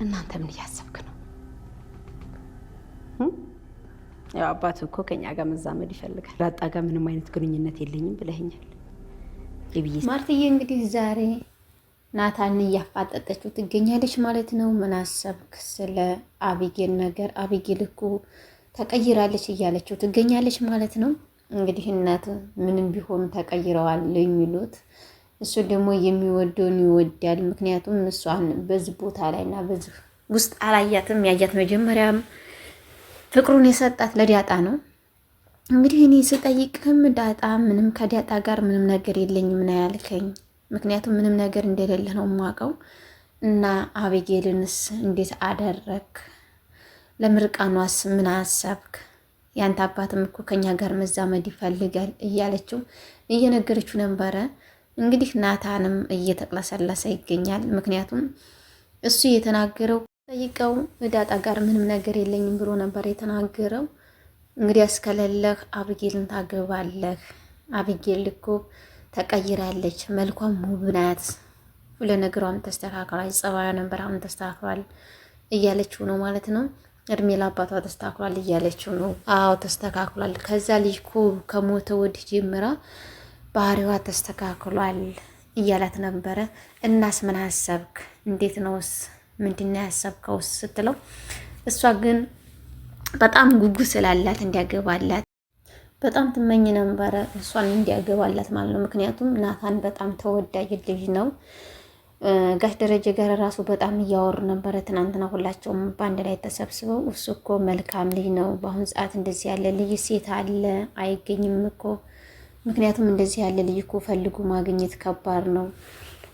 እናንተ ምን እያሰብክ ነው? ያው አባቱ እኮ ከኛ ጋር መዛመድ ይፈልጋል። ዳጣ ጋር ምንም አይነት ግንኙነት የለኝም ብለኸኛል። ማርትዬ እንግዲህ ዛሬ ናታን እያፋጠጠችው ትገኛለች ማለት ነው። ምን አሰብክ ስለ አቢጌል ነገር? አቢጌል እኮ ተቀይራለች እያለችው ትገኛለች ማለት ነው። እንግዲህ እናት ምንም ቢሆኑ ተቀይረዋል የሚሉት እሱ ደግሞ የሚወደውን ይወዳል። ምክንያቱም እሷን በዚህ ቦታ ላይ እና በዚህ ውስጥ አላያትም። ያያት መጀመሪያም ፍቅሩን የሰጣት ለዳጣ ነው። እንግዲህ እኔ ስጠይቅህም ዳጣ ምንም ከዳጣ ጋር ምንም ነገር የለኝም ነው ያልከኝ። ምክንያቱም ምንም ነገር እንደሌለ ነው የማውቀው። እና አቤጌልንስ እንዴት አደረግ? ለምርቃኗስ ምን አሰብክ? ያንተ አባትም እኮ ከኛ ጋር መዛመድ ይፈልጋል እያለችው እየነገረችው ነበረ። እንግዲህ ናታንም እየተቅለሰለሰ ይገኛል። ምክንያቱም እሱ የተናገረው ጠይቀው ዳጣ ጋር ምንም ነገር የለኝም ብሎ ነበር የተናገረው። እንግዲህ አስከለለህ አቢጌልን ታገባለህ። አቢጌል እኮ ተቀይራለች፣ መልኳም ውብ ናት፣ ሁሉ ነገሯም ተስተካክሏል፣ ጸባዩ ነበር አሁን ተስተካክሏል እያለችው ነው ማለት ነው። እድሜ ለአባቷ ተስተካክሏል እያለችው ነው። አዎ ተስተካክሏል። ከዛ ልጅ እኮ ከሞተ ወዲህ ጀምራ ባህሪዋ ተስተካክሏል እያላት ነበረ። እናስ ምን አሰብክ? እንዴት ነውስ? ምንድነው ያሰብከውስ ስትለው እሷ ግን በጣም ጉጉት ስላላት እንዲያገባላት በጣም ትመኝ ነበረ እሷን እንዲያገባላት ማለት ነው። ምክንያቱም ናታን በጣም ተወዳጅ ልጅ ነው። ጋሽ ደረጀ ጋር ራሱ በጣም እያወሩ ነበረ ትናንትና ሁላቸውም በአንድ ላይ ተሰብስበው። እሱ እኮ መልካም ልጅ ነው፣ በአሁኑ ሰዓት እንደዚህ ያለ ልጅ ሴት አለ አይገኝም እኮ። ምክንያቱም እንደዚህ ያለ ልጅ እኮ ፈልጉ ማግኘት ከባድ ነው።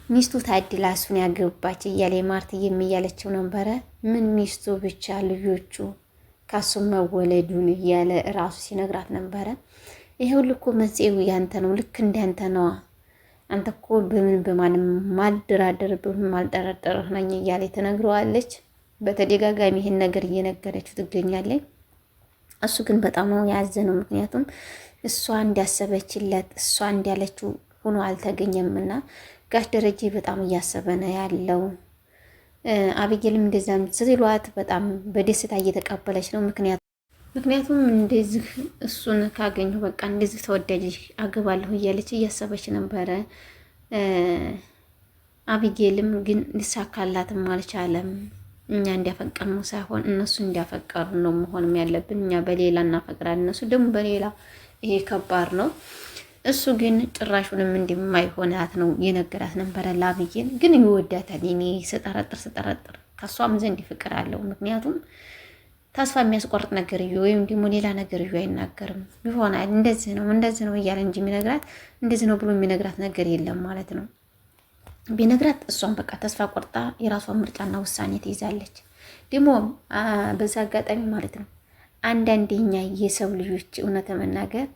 ሚስቱ ታድላ እሱን ያገባች እያለ ማርትዬም እያለችው ነበረ። ምን ሚስቱ ብቻ ልጆቹ ከሱ መወለዱን እያለ ራሱ ሲነግራት ነበረ። ይሄ ሁሉ እኮ መንስኤው ያንተ ነው፣ ልክ እንዳንተ ነዋ። አንተ እኮ በምን በማንም ማልደራደርብህ ማልጠረጠርህ ነኝ እያለ ትነግረዋለች። በተደጋጋሚ ይህን ነገር እየነገረችው ትገኛለች። እሱ ግን በጣም ነው ያዘነው። ምክንያቱም እሷ እንዲያሰበችለት እሷ እንዲያለችው ሆኖ አልተገኘምና ጋሽ ደረጀ በጣም እያሰበ ነው ያለው። አቢጌልም እንደዛም ሲሏት በጣም በደስታ እየተቀበለች ነው። ምክንያቱም እንደዚህ እሱን ካገኘሁ በቃ እንደዚህ ተወዳጅ አገባለሁ እያለች እያሰበች ነበረ። አቢጌልም ግን ሊሳካላትም አልቻለም። እኛ እንዲያፈቀርነው ሳይሆን እነሱ እንዲያፈቀሩ ነው መሆንም ያለብን። እኛ በሌላ እናፈቅራለን፣ እነሱ ደግሞ በሌላ። ይሄ ከባድ ነው። እሱ ግን ጭራሹንም እንደማይሆናት ነው የነገራት ነበረ። ለአቢጌል ግን ይወዳታል። እኔ ስጠረጥር ከሷም ዘንድ ፍቅር አለው። ምክንያቱም ተስፋ የሚያስቆርጥ ነገር ወይም ደግሞ ሌላ ነገር አይናገርም። ይሆናል እንደዚህ ነው እያለ እንጂ የሚነግራት እንደዚህ ነው ብሎ የሚነግራት ነገር የለም ማለት ነው። ቢነግራት እሷን በቃ ተስፋ ቆርጣ የራሷን ምርጫና ውሳኔ ትይዛለች። ደግሞ በዛ አጋጣሚ ማለት ነው አንዳንዴኛ የሰው ልጆች እውነት መናገር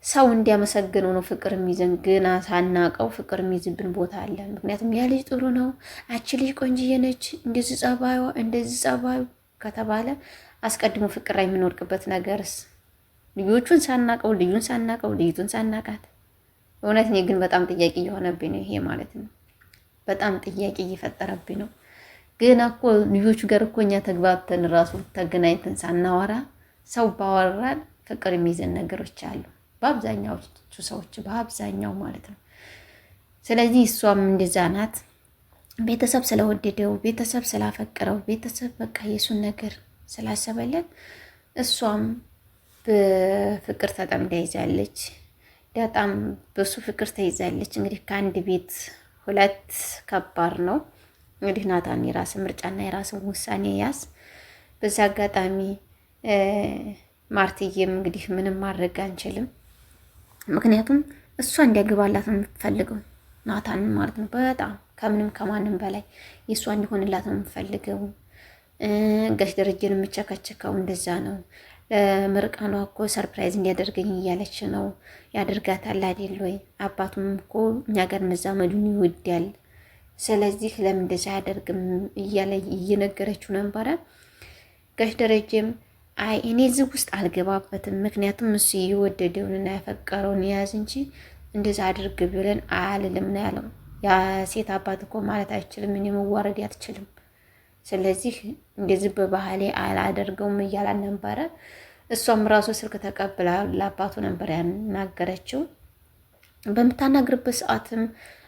ሰው እንዲያመሰግነው ነው ፍቅር የሚይዘን፣ ግና ሳናቀው ፍቅር የሚይዝብን ቦታ አለ። ምክንያቱም ያ ልጅ ጥሩ ነው፣ አቺ ልጅ ቆንጅዬ ነች፣ እንደዚህ ጸባዩ ከተባለ አስቀድሞ ፍቅር ላይ የምንወድቅበት ነገርስ ልጆቹን ሳናቀው ልዩቱን ሳናቃት። እውነት እኔ ግን በጣም ጥያቄ እየሆነብኝ ነው ይሄ ማለት ነው። በጣም ጥያቄ እየፈጠረብኝ ነው። ግን እኮ ልጆቹ ጋር እኮ እኛ ተግባብተን ራሱ ተገናኝተን ሳናወራ ሰው ባወራን ፍቅር የሚይዘን ነገሮች አሉ፣ በአብዛኛዎቹ ሰዎች በአብዛኛው ማለት ነው። ስለዚህ እሷም እንደዛ ናት። ቤተሰብ ስለወደደው፣ ቤተሰብ ስላፈቀረው፣ ቤተሰብ በቃ የሱን ነገር ስላሰበለት እሷም በፍቅር ተጠምዳ ይዛለች። ዳጣም በሱ ፍቅር ተይዛለች። እንግዲህ ከአንድ ቤት ሁለት ከባድ ነው። እንግዲህ ናታን የራስ ምርጫና የራስን ውሳኔ ያዝ። በዛ አጋጣሚ ማርትዬም እንግዲህ ምንም ማድረግ አንችልም። ምክንያቱም እሷ እንዲያገባላት ነው የምትፈልገው ናታን ማለት ነው። በጣም ከምንም ከማንም በላይ የእሷ እንዲሆንላት ነው የምትፈልገው። ጋሽ ደረጀን የምቸከቸከው እንደዛ ነው። ለምርቃኗ እኮ ሰርፕራይዝ እንዲያደርገኝ እያለች ነው። ያደርጋታል አይደል ወይ? አባቱም እኮ እኛ ጋር መዛመዱን ይወዳል። ስለዚህ ለምን እንደዛ አያደርግም እያለ እየነገረችው ነበረ። ጋሽ ደረጀም አይ እኔ እዚህ ውስጥ አልገባበትም፣ ምክንያቱም እሱ የወደደውንና ያፈቀረውን የያዝ እንጂ እንደዛ አድርግ ብለን አልልም ነው ያለው። ያ ሴት አባት እኮ ማለት አይችልም፣ እኔ መዋረድ አትችልም። ስለዚህ እንደዚህ በባህሌ አላደርገውም እያላን ነበረ። እሷም ራሱ ስልክ ተቀብላ ለአባቱ ነበር ያናገረችው። በምታናግርበት ሰዓትም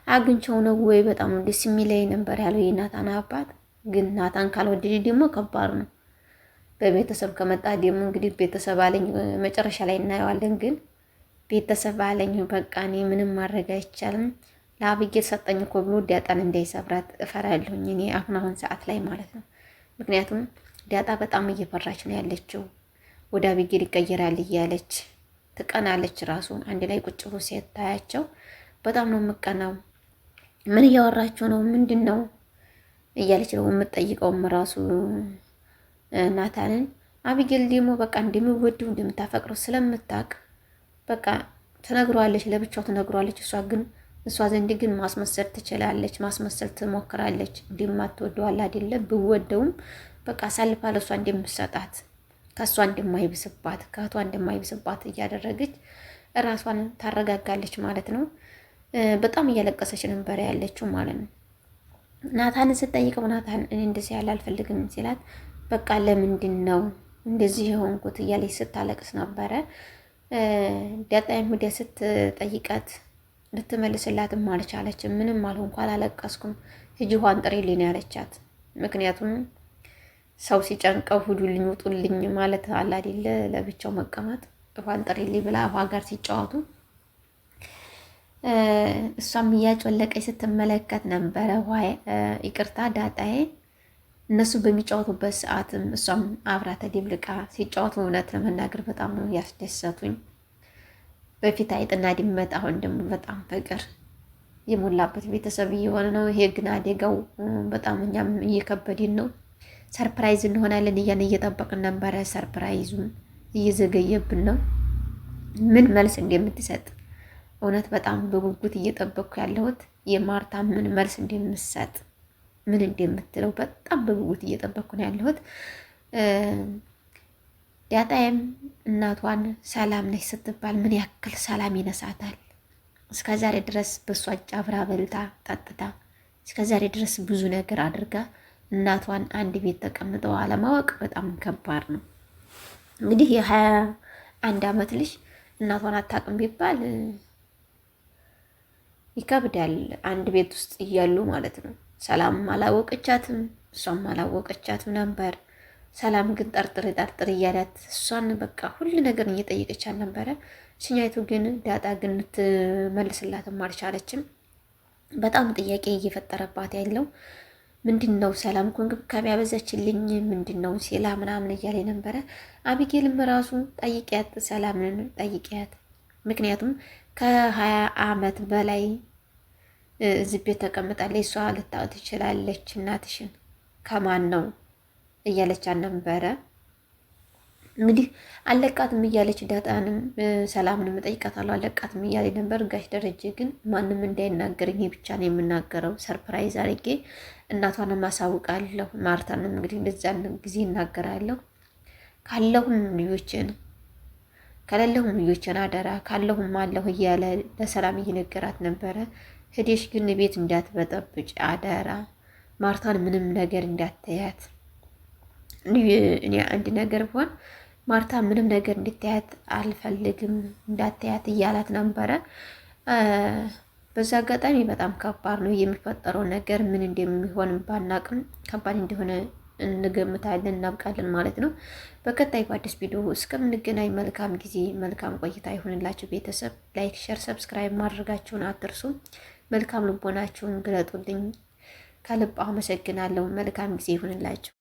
አግኝቸው ነው ወይ በጣም ደስ የሚለኝ ነበር ያለው የናታን አባት። ግን ናታን ካልወደደ ደግሞ ከባድ ነው። በቤተሰብ ከመጣ ደግሞ እንግዲህ ቤተሰብ አለኝ መጨረሻ ላይ እናየዋለን። ግን ቤተሰብ አለኝ በቃ እኔ ምንም ማድረግ አይቻልም፣ ለአብጌል ሰጠኝ እኮ ብሎ ዳጣን እንዳይሰብራት እፈራለሁኝ እኔ አሁን ሰዓት ላይ ማለት ነው። ምክንያቱም ዳጣ በጣም እየፈራች ነው ያለችው። ወደ አብጌል ይቀየራል እያለች ትቀናለች። ራሱ አንድ ላይ ቁጭ ብሎ ሲታያቸው በጣም ነው የምቀናው። ምን እያወራችሁ ነው? ምንድን ነው እያለች ነው የምትጠይቀውም ራሱ ናታንን። አብጌል ደግሞ በቃ እንደሚወደው እንደምታፈቅረው ስለምታውቅ በቃ ትነግሯለች፣ ለብቻው ትነግሯለች። እሷ ዘንድ ግን ማስመሰል ትችላለች፣ ማስመሰል ትሞክራለች። እንደማትወደው አለ አይደለ? ብወደውም በቃ አሳልፋ ለእሷ እንደምትሰጣት ከእሷ እንደማይብስባት ከእህቷ እንደማይብስባት እያደረገች እራሷን ታረጋጋለች ማለት ነው። በጣም እያለቀሰች ነበር ያለችው ማለት ነው። ናታንን ስጠይቀው ናታን እኔ እንደዚህ ያለ አልፈልግም ሲላት በቃ ለምንድን ነው እንደዚህ የሆንኩት እያለች ስታለቅስ ነበረ። ዳጣይም ወዲያ ስትጠይቃት ልትመልስላትም አልቻለችም። ምንም አልሆንኩ አላለቀስኩም፣ ሂጂ ውሃን ጥሪልኝ ያለቻት። ምክንያቱም ሰው ሲጨንቀው ሂዱልኝ ውጡልኝ ማለት አለ አይደለ? ለብቻው መቀመጥ ውሃን ጥሪልኝ ብላ ውሃ ጋር ሲጫወቱ እሷም እያጮለቀች ስትመለከት ነበረ። ይቅርታ ዳጣዬ እነሱ በሚጫወቱበት ሰዓትም እሷም አብራ ተደብልቃ ሲጫወቱ እውነት ለመናገር በጣም ነው ያስደሰቱኝ። በፊት አይጥና ድመት፣ አሁን ደግሞ በጣም ፍቅር የሞላበት ቤተሰብ እየሆነ ነው። ይሄ ግን አደጋው በጣም እኛም እየከበድን ነው። ሰርፕራይዝ እንሆናለን እያን እየጠበቅን ነበረ። ሰርፕራይዙም እየዘገየብን ነው። ምን መልስ እንደምትሰጥ እውነት በጣም በጉጉት እየጠበቅኩ ያለሁት የማርታ ምን መልስ እንደምትሰጥ ምን እንደምትለው በጣም በጉጉት እየጠበቅኩ ነው ያለሁት። ዳጣዬም እናቷን ሰላም ነች ስትባል ምን ያክል ሰላም ይነሳታል። እስከዛሬ ድረስ በሷ እጅ አብራ በልታ ጠጥታ እስከዛሬ ድረስ ብዙ ነገር አድርጋ እናቷን አንድ ቤት ተቀምጠው አለማወቅ በጣም ከባድ ነው። እንግዲህ የ21 ዓመት ልጅ እናቷን አታውቅም ቢባል ይከብዳል። አንድ ቤት ውስጥ እያሉ ማለት ነው። ሰላም አላወቀቻትም፣ እሷም አላወቀቻትም ነበር። ሰላም ግን ጠርጥር እያላት እሷን በቃ ሁሉ ነገር እየጠየቀቻት ነበረ። ሽኛይቱ ግን ዳጣ ግን ልትመልስላትም አልቻለችም። በጣም ጥያቄ እየፈጠረባት ያለው ምንድን ነው? ሰላም እኮ እንክብካቤ ያበዛችልኝ ምንድን ነው ሲላ ምናምን እያለ ነበረ። አቢጌልም ራሱ ጠይቂያት፣ ሰላምን ጠይቂያት፣ ምክንያቱም ከ20 ዓመት በላይ እዚህ ቤት ተቀምጣለች፣ እሷ ልታውቅ ትችላለች እናትሽን ከማን ነው እያለች ነበረ። እንግዲህ አለቃትም እያለች ዳጣንም ሰላምንም እጠይቃታለሁ አለቃትም እያለ ነበር። ጋሽ ደረጀ ግን ማንም እንዳይናገረኝ ብቻ ነው የምናገረው፣ ሰርፕራይዝ አድርጌ እናቷንም አሳውቃለሁ፣ ማርታንም እንግዲህ እንደዛን ጊዜ እናገራለሁ፣ ካለሁም ልጆችን ከሌለሁም ልጆችን አደራ ካለሁም አለሁ እያለ ለሰላም እየነገራት ነበረ። ሄደሽ ግን ቤት እንዳትበጠብጭ አደራ፣ ማርታን ምንም ነገር እንዳትያት፣ እኔ አንድ ነገር ብሆን ማርታ ምንም ነገር እንድታያት አልፈልግም፣ እንዳታያት እያላት ነበረ። በዛ አጋጣሚ በጣም ከባድ ነው የሚፈጠረው ነገር። ምን እንደሚሆን ባናቅም ከባድ እንደሆነ እንገምታለን፣ እናብቃለን ማለት ነው። በቀጣይ በአዲስ ቪዲዮ እስከምንገናኝ መልካም ጊዜ፣ መልካም ቆይታ ይሁንላችሁ። ቤተሰብ ላይክ፣ ሸር፣ ሰብስክራይብ ማድረጋችሁን አትርሱ። መልካም ልቦናችሁን ግለጡልኝ። ከልብ አመሰግናለሁ። መልካም ጊዜ ይሁንላችሁ።